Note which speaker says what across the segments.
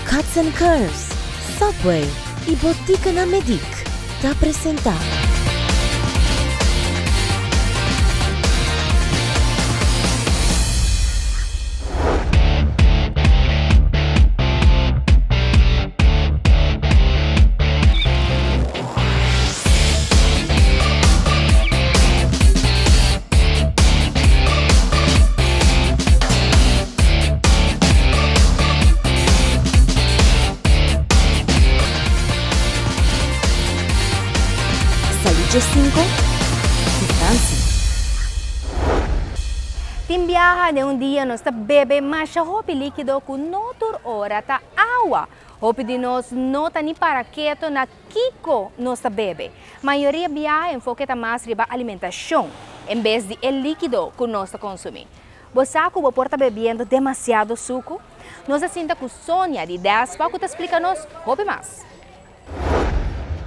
Speaker 1: Cuts and Curves, Subway e Botica na Medic te apresentaram. Salige 5 de França.
Speaker 2: Timbiaha de um dia nós bebe mas roupa líquido com notur hora ta água. Roupa de nós não tá nem para quieto na kiko nós bebe. Maioria viaja enfoque ta mais riba alimentação em vez de el líquido que nós consumir. Você que você porta bebendo demasiado suco? Nós sinta com Sônia de 10 para que te explica nos roupa mais.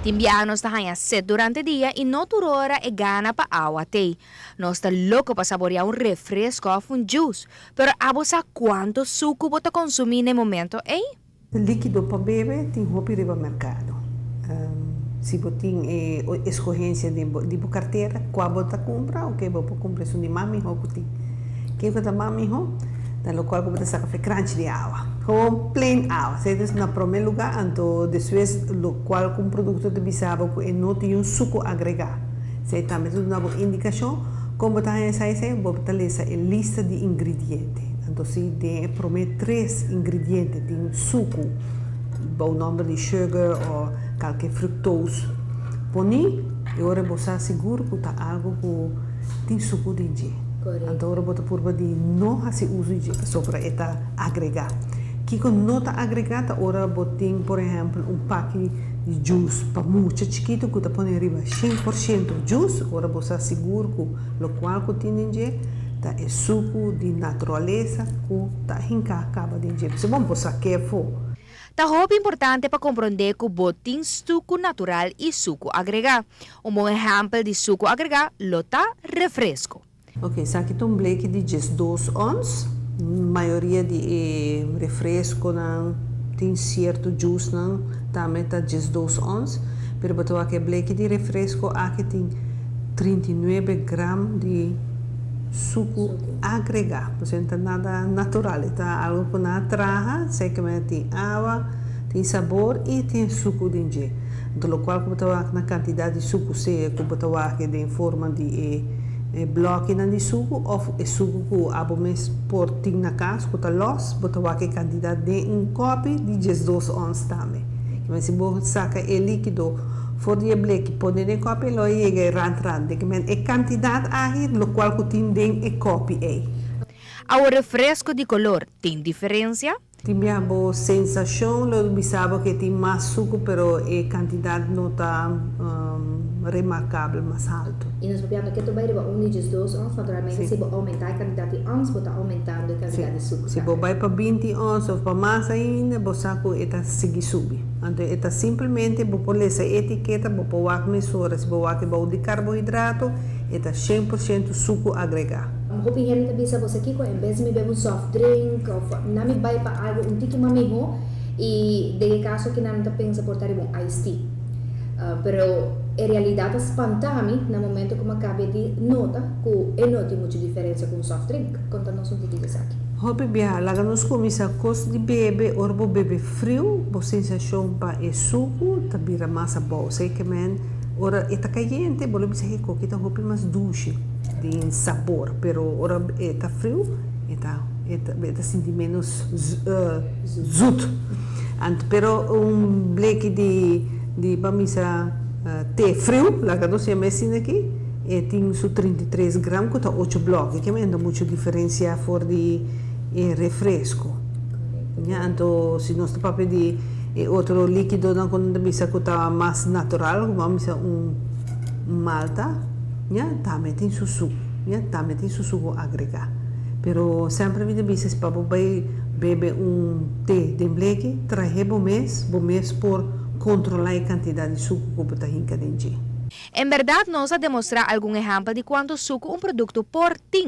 Speaker 2: Timbiano está ganhando sede durante o dia e não toda hora é gana para água te. Nós está louco para saborear um refresco ou um juice, pero a você quanto suco você consumir no momento, hein?
Speaker 3: Líquido para beber tem roupa riba mercado. Se você tem escolhência de carteira, qual você compra, o que você compra isso de mami ou puti. Que você mami ou dan local como sa café crunch de água, ou plain água. Se é na primeiro lugar, então depois local com produto de bisaba que não tem um suco agregado. Se também tudo na indicação, como está essa você lesa a lista de ingredientes. Então se tem promete 3 ingredientes de suco, o nome de sugar ou qualquer fructose. Poni, e agora você seguro que está algo que tem suco de dia. Então, agora você pode de não fazer uso de sobre esta agregar. Que com nota agregada, agora você tem, por exemplo, pacote de juice para muito chiquito que você põe arriba 100% juice. Agora você seguro que o qual que tem de é suco de natureza que está acaba de ingerir. Se bom você quer for.
Speaker 2: Tá roupa importante para compreender que o botim suco natural e suco agregado. Bom exemplo de suco agregado, lota refresco.
Speaker 3: Ok, isso aqui tem um bleque de 12 ons. Maioria de refresco não tem certo juice não, também tá 12 ons. Pero botou aqui bleque de refresco aqui tem 39 gramas de suco agregado. Portanto, nada natural, tá algo que não traga, sei que tem água, tem sabor e tem suco dentro. Do qual que botou aqui na quantidade de suco seja que botou aqui em forma de bloco de suco ou suco que abo mes porting na casa que tá los botar aqui quantidade de copo de 12 ons também. Mas se você saca o líquido for de bleque pôr no copo lo chega rantrante que men é quantidade aí lo qual que tem dentro é copo aí.
Speaker 2: O refresco de color tem diferença?
Speaker 3: Tem a sensação lo bisabo que tem mais suco pero a quantidade não está remarcável mais alto.
Speaker 4: E nós sabemos que tu vai levar de 12 ons, naturalmente se você aumentar a quantidade de ons, você está aumentando a quantidade de suco.
Speaker 3: Se você vai para 20 ons ou para mais ainda, você está seguir subir. Então, é simplesmente você pode ler essa etiqueta, você pode mesurar se você vai de carboidrato, é 100% suco agregado.
Speaker 4: Hoping que ele bisa você aqui, em vez de me beber um soft drink, ou não me vai para algo um tiki mamiho, e de caso que não está pensa portar um iced tea. Pero em realidade espanta-me no momento que eu acabei de notar que não tem muita diferença com soft drink. Conta-nos um pouquinho disso aqui.
Speaker 3: Hope bia, laga nos começa a coisa de beber, ora vou beber frio, a sensação para o suco, tá vira massa boa, sei que men, ora está quente, vou dizer que está hope mais doce, de sabor, pero ora está frio, está senti menos zut. Pero bleque de bamisa te frio, laga nos é mesmo aqui, e tem su 33 gramas, que está 8 blocos, que não muita diferença fora de refresco. Então, se nós estamos para pedir outro líquido, não quando bisa que está mais natural, vamos a malta, também tem su suco, também tem su suco agregado. Pero sempre vi bisa se para beber té de bleque, trazer bom mês por controlar a quantidade de suco que está dentro.
Speaker 2: Em verdade, nós a demonstrar algum exemplo de quanto suco produto porta.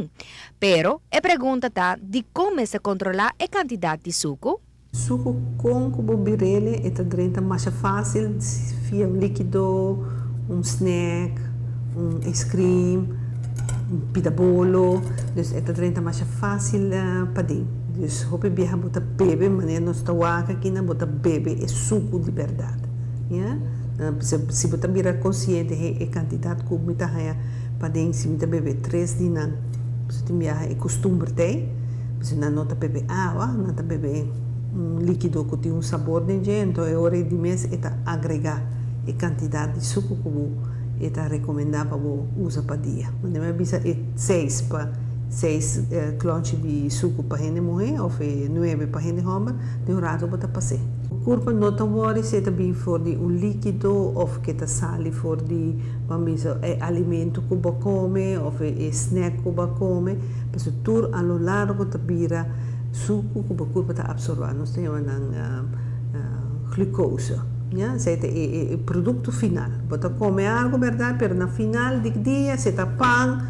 Speaker 2: Pero, a pergunta está de como se controlar a quantidade de suco.
Speaker 3: Suco com cubo birele é drenta mais fácil via um líquido, um snack, um ice cream, um pita bolo, dus é drenta mais fácil para dentro. Dus hope biha bota bebe, maneira nós está aqui na bota bebe é suco de verdade, yeah? Se você virar consciente é quantidade que você tem para dentro, se você beber 3 dias, você tem é costume ter, você não nota beber água, não nota beber líquido que tem sabor dentro, então é hora de mês é agregar a quantidade de suco que é recomendado para usar para dia. Mas não é bisa é 6 clonches de suco para gente mulher ou 9 para gente homem, de rato para passar. O corpo não está worry se também for de líquido ou que está sali for de alimento que você come ou snack que você come, mas tudo ao largo da vira suco que o corpo está absorvendo. Nós temos glucose. Yeah? É o produto final. Você come algo, verdade, mas no final do dia você está pão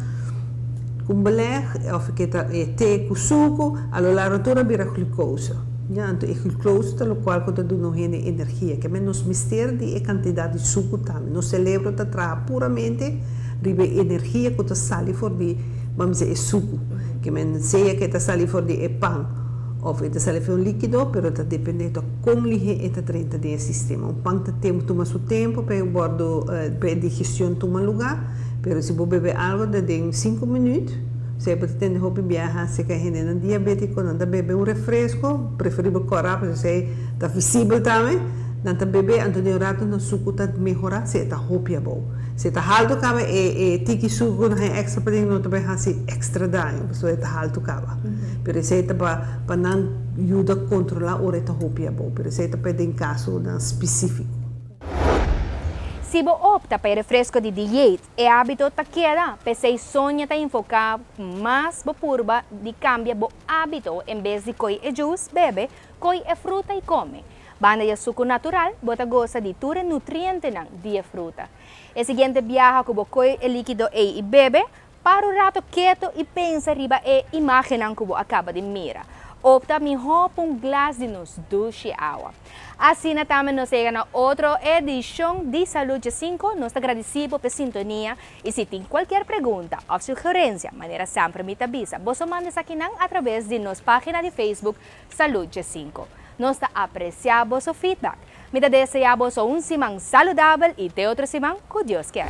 Speaker 3: com beleg ou que está té com suco, ao largo toda vira glucose. Ja, então é glucose pelo qual que dá não tem energia, que é nos mistério de quantidade de suco também. No cérebro está traz puramente ribe energia que está sali for de, vamos dizer, é suco, que men sei que está sali for de é pão, ou está sali for líquido, pero está dependendo de como ele está dentro do sistema. Um pão toma seu tempo para o bordo para a digestão tomar lugar, pero se você beber algo de 5 minutos se você tem que viajar, se quer gente diabético, não está beber um refresco, preferível corar, porque se está visível também, não está beber, então de rato no suco está melhorar, se está hopia bom. Se está alto cava e tiki suco não é extra para não também assim extra dano, porque está alto cava. Pero se está para não ajuda a controlar ou está hopia bom, pero se está para em caso específico.
Speaker 2: Se você opta para refresco de dieta, é hábito que queda, porque sonha está enfocar mais na curva de cambia o hábito, em vez de coi é juice, bebe, coi é fruta e come. Banda de suco natural, você gosta de tudo nutriente de fruta. O seguinte viaja com coi é líquido e bebe, para o rato quieto e pensa riba e imagem que você acaba de mirar. Opta melhor por glass de nos duche água. Assim, também nos chega na outra edição de Saúde 5. Nós agradecemos pela sintonia e se tem qualquer pergunta ou sugerência, maneira sempre me avisa. Você manda aqui através de nossa página de Facebook Saúde 5. Nós apreciamos o feedback. Me desejamos semana saudável e de outra semana, que Deus quer.